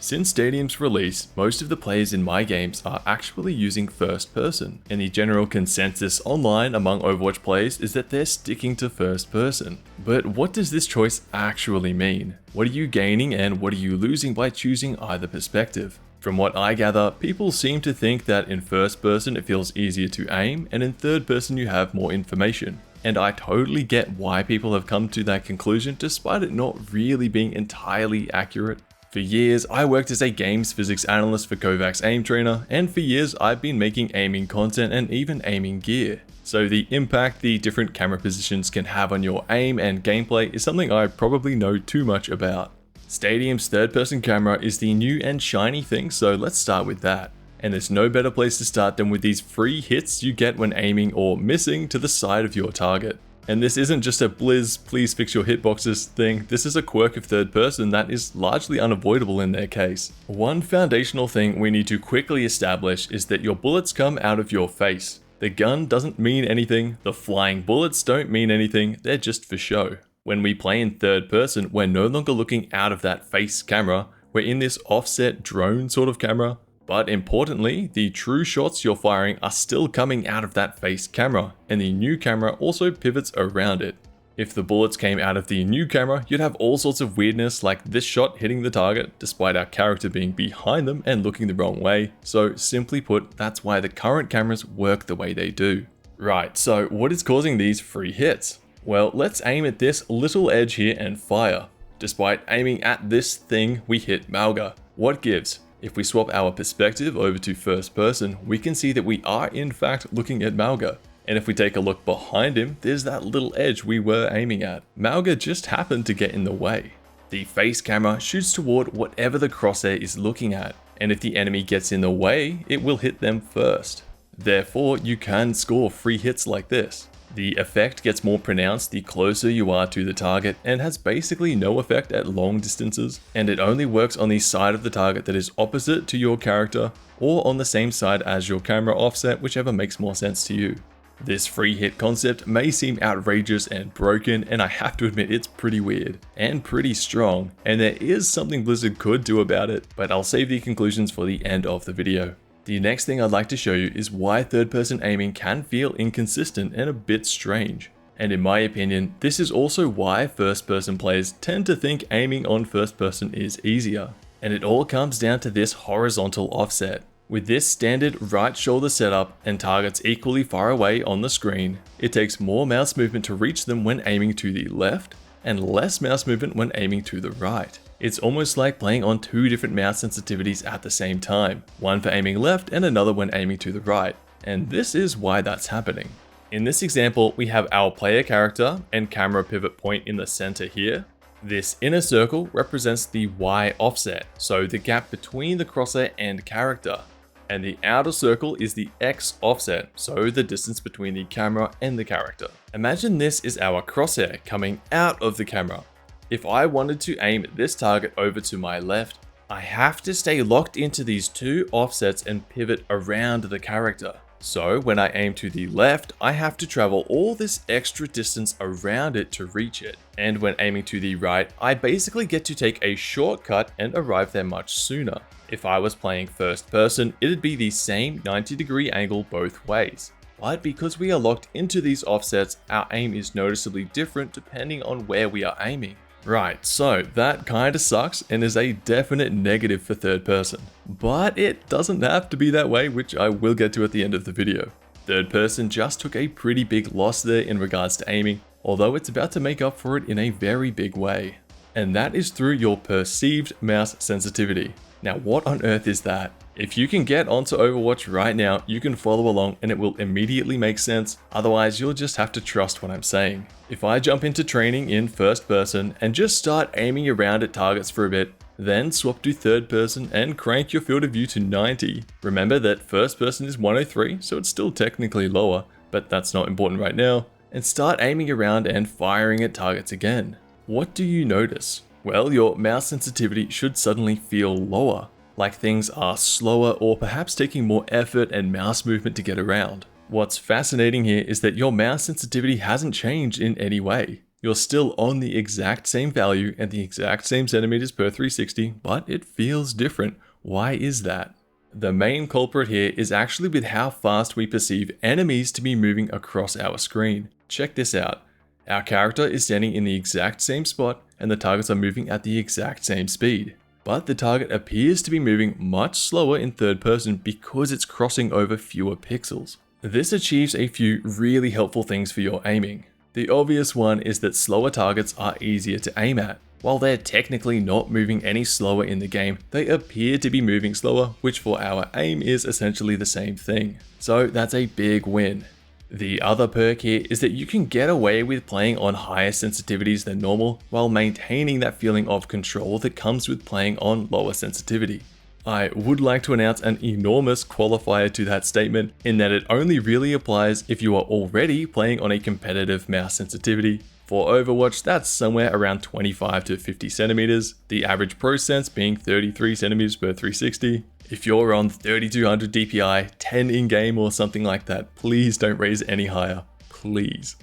Since Stadium's release, most of the players in my games are actually using first person, and the general consensus online among Overwatch players is that they're sticking to first person. But what does this choice actually mean? What are you gaining and what are you losing by choosing either perspective? From what I gather, people seem to think that in first person it feels easier to aim, and in third person you have more information. And I totally get why people have come to that conclusion despite it not really being entirely accurate. For years, I worked as a games physics analyst for Kovacs Aim Trainer, and for years I've been making aiming content and even aiming gear. So the impact the different camera positions can have on your aim and gameplay is something I probably know too much about. Stadium's third-person camera is the new and shiny thing, so let's start with that. And there's no better place to start than with these free hits you get when aiming or missing to the side of your target. And this isn't just a Blizz, please fix your hitboxes thing, this is a quirk of third person that is largely unavoidable in their case. One foundational thing we need to quickly establish is that your bullets come out of your face. The gun doesn't mean anything, the flying bullets don't mean anything, they're just for show. When we play in third person, we're no longer looking out of that face camera, we're in this offset drone sort of camera. But importantly, the true shots you're firing are still coming out of that face camera, and the new camera also pivots around it. If the bullets came out of the new camera, you'd have all sorts of weirdness like this shot hitting the target, despite our character being behind them and looking the wrong way. So simply put, that's why the current cameras work the way they do. Right, so what is causing these free hits? Well, let's aim at this little edge here and fire. Despite aiming at this thing, we hit Malga. What gives? If we swap our perspective over to first person, we can see that we are in fact looking at Malga. And if we take a look behind him, there's that little edge we were aiming at. Malga just happened to get in the way. The face camera shoots toward whatever the crosshair is looking at, and if the enemy gets in the way, it will hit them first. Therefore, you can score free hits like this. The effect gets more pronounced the closer you are to the target and has basically no effect at long distances, and it only works on the side of the target that is opposite to your character or on the same side as your camera offset, whichever makes more sense to you. This free hit concept may seem outrageous and broken, and I have to admit it's pretty weird and pretty strong, and there is something Blizzard could do about it, but I'll save the conclusions for the end of the video. The next thing I'd like to show you is why third-person aiming can feel inconsistent and a bit strange. And in my opinion, this is also why first-person players tend to think aiming on first-person is easier. And it all comes down to this horizontal offset. With this standard right shoulder setup and targets equally far away on the screen, it takes more mouse movement to reach them when aiming to the left, and less mouse movement when aiming to the right. It's almost like playing on two different mouse sensitivities at the same time, one for aiming left and another when aiming to the right, and this is why that's happening. In this example, we have our player character and camera pivot point in the center here. This inner circle represents the Y offset, so the gap between the crosshair and character. And the outer circle is the X offset, so the distance between the camera and the character. Imagine this is our crosshair coming out of the camera. If I wanted to aim this target over to my left, I have to stay locked into these two offsets and pivot around the character. So when I aim to the left, I have to travel all this extra distance around it to reach it. And when aiming to the right, I basically get to take a shortcut and arrive there much sooner. If I was playing first person, it'd be the same 90-degree angle both ways. But because we are locked into these offsets, our aim is noticeably different depending on where we are aiming. Right, so that kinda sucks and is a definite negative for third person. But it doesn't have to be that way, which I will get to at the end of the video. Third person just took a pretty big loss there in regards to aiming, although it's about to make up for it in a very big way. And that is through your perceived mouse sensitivity. Now what on earth is that? If you can get onto Overwatch right now, you can follow along and it will immediately make sense, otherwise you'll just have to trust what I'm saying. If I jump into training in first person and just start aiming around at targets for a bit, then swap to third person and crank your field of view to 90. Remember that first person is 103, so it's still technically lower, but that's not important right now, and start aiming around and firing at targets again. What do you notice? Well, your mouse sensitivity should suddenly feel lower, like things are slower or perhaps taking more effort and mouse movement to get around. What's fascinating here is that your mouse sensitivity hasn't changed in any way. You're still on the exact same value and the exact same centimeters per 360, but it feels different. Why is that? The main culprit here is actually with how fast we perceive enemies to be moving across our screen. Check this out. Our character is standing in the exact same spot and the targets are moving at the exact same speed. But the target appears to be moving much slower in third person because it's crossing over fewer pixels. This achieves a few really helpful things for your aiming. The obvious one is that slower targets are easier to aim at. While they're technically not moving any slower in the game, they appear to be moving slower, which for our aim is essentially the same thing. So that's a big win. The other perk here is that you can get away with playing on higher sensitivities than normal while maintaining that feeling of control that comes with playing on lower sensitivity. I would like to announce an enormous qualifier to that statement in that it only really applies if you are already playing on a competitive mouse sensitivity. For Overwatch, that's somewhere around 25 to 50 centimeters, the average pro sense being 33 centimeters per 360. If you're on 3200 DPI, 10 in-game or something like that, please don't raise any higher, please.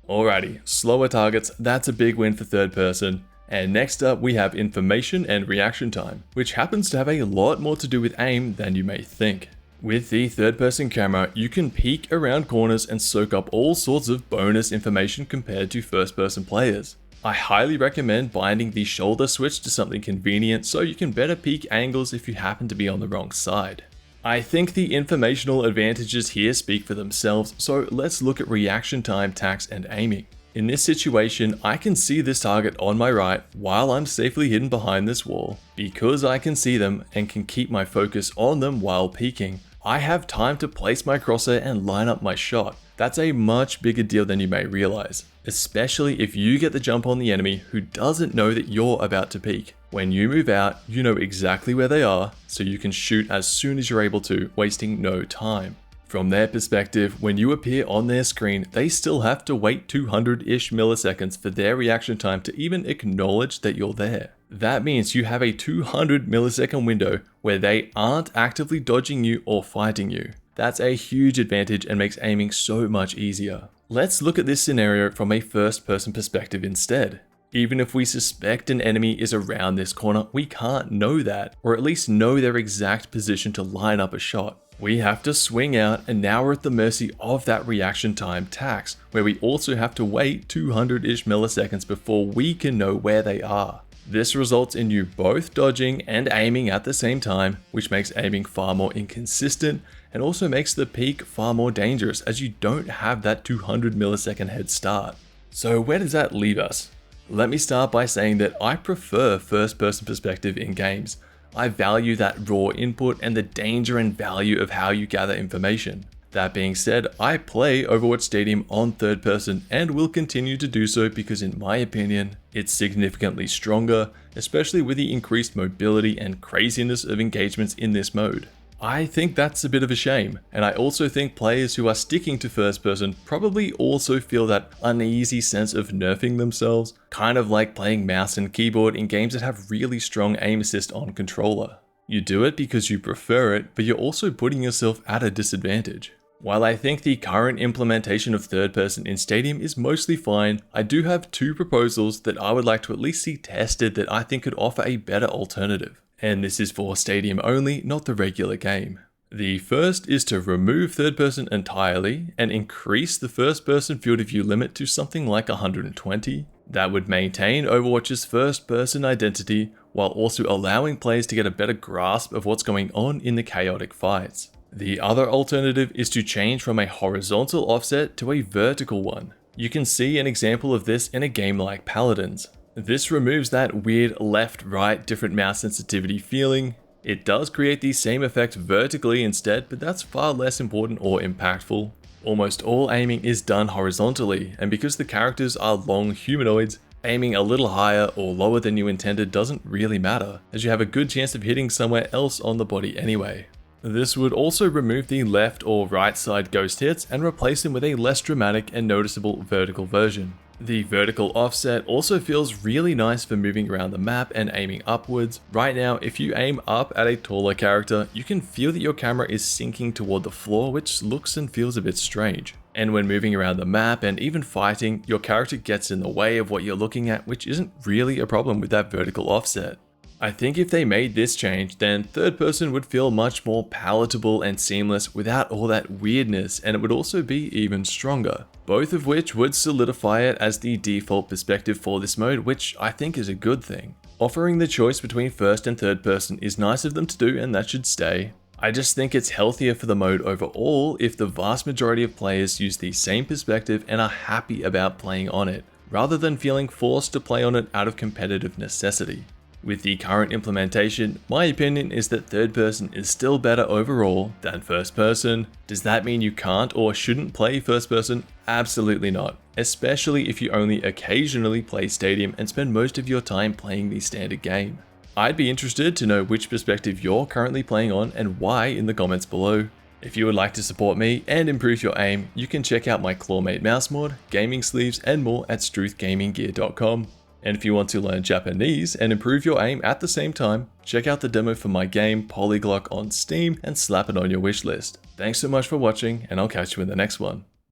Alrighty, slower targets, that's a big win for third person. And next up we have information and reaction time, which happens to have a lot more to do with aim than you may think. With the third person camera, you can peek around corners and soak up all sorts of bonus information compared to first person players. I highly recommend binding the shoulder switch to something convenient so you can better peek angles if you happen to be on the wrong side. I think the informational advantages here speak for themselves, so let's look at reaction time, tax, and aiming. In this situation, I can see this target on my right while I'm safely hidden behind this wall. Because I can see them and can keep my focus on them while peeking, I have time to place my crosshair and line up my shot. That's a much bigger deal than you may realize, especially if you get the jump on the enemy who doesn't know that you're about to peek. When you move out, you know exactly where they are, so you can shoot as soon as you're able to, wasting no time. From their perspective, when you appear on their screen, they still have to wait 200-ish milliseconds for their reaction time to even acknowledge that you're there. That means you have a 200 millisecond window where they aren't actively dodging you or fighting you. That's a huge advantage and makes aiming so much easier. Let's look at this scenario from a first person perspective instead. Even if we suspect an enemy is around this corner, we can't know that, or at least know their exact position to line up a shot. We have to swing out, and now we're at the mercy of that reaction time tax, where we also have to wait 200-ish milliseconds before we can know where they are. This results in you both dodging and aiming at the same time, which makes aiming far more inconsistent and also makes the peak far more dangerous as you don't have that 200 millisecond head start. So where does that leave us? Let me start by saying that I prefer first person perspective in games. I value that raw input and the danger and value of how you gather information. That being said, I play Overwatch Stadium on third person and will continue to do so because in my opinion, it's significantly stronger, especially with the increased mobility and craziness of engagements in this mode. I think that's a bit of a shame, and I also think players who are sticking to first person probably also feel that uneasy sense of nerfing themselves, kind of like playing mouse and keyboard in games that have really strong aim assist on controller. You do it because you prefer it, but you're also putting yourself at a disadvantage. While I think the current implementation of third person in Stadium is mostly fine, I do have two proposals that I would like to at least see tested that I think could offer a better alternative. And this is for Stadium only, not the regular game. The first is to remove third person entirely and increase the first person field of view limit to something like 120. That would maintain Overwatch's first person identity while also allowing players to get a better grasp of what's going on in the chaotic fights. The other alternative is to change from a horizontal offset to a vertical one. You can see an example of this in a game like Paladins. This removes that weird left-right different mouse sensitivity feeling. It does create the same effect vertically instead, but that's far less important or impactful. Almost all aiming is done horizontally, and because the characters are long humanoids, aiming a little higher or lower than you intended doesn't really matter, as you have a good chance of hitting somewhere else on the body anyway. This would also remove the left or right side ghost hits and replace them with a less dramatic and noticeable vertical version. The vertical offset also feels really nice for moving around the map and aiming upwards. Right now, if you aim up at a taller character, you can feel that your camera is sinking toward the floor, which looks and feels a bit strange. And when moving around the map and even fighting, your character gets in the way of what you're looking at, which isn't really a problem with that vertical offset. I think if they made this change, then third person would feel much more palatable and seamless without all that weirdness, and it would also be even stronger. Both of which would solidify it as the default perspective for this mode, which I think is a good thing. Offering the choice between first and third person is nice of them to do, and that should stay. I just think it's healthier for the mode overall if the vast majority of players use the same perspective and are happy about playing on it, rather than feeling forced to play on it out of competitive necessity. With the current implementation, my opinion is that third person is still better overall than first person. Does that mean you can't or shouldn't play first person? Absolutely not, especially if you only occasionally play Stadium and spend most of your time playing the standard game. I'd be interested to know which perspective you're currently playing on and why in the comments below. If you would like to support me and improve your aim, you can check out my claw-made mouse mod, gaming sleeves and more at struthgaminggear.com. And if you want to learn Japanese and improve your aim at the same time, check out the demo for my game Polyglot on Steam and slap it on your wishlist. Thanks so much for watching, and I'll catch you in the next one.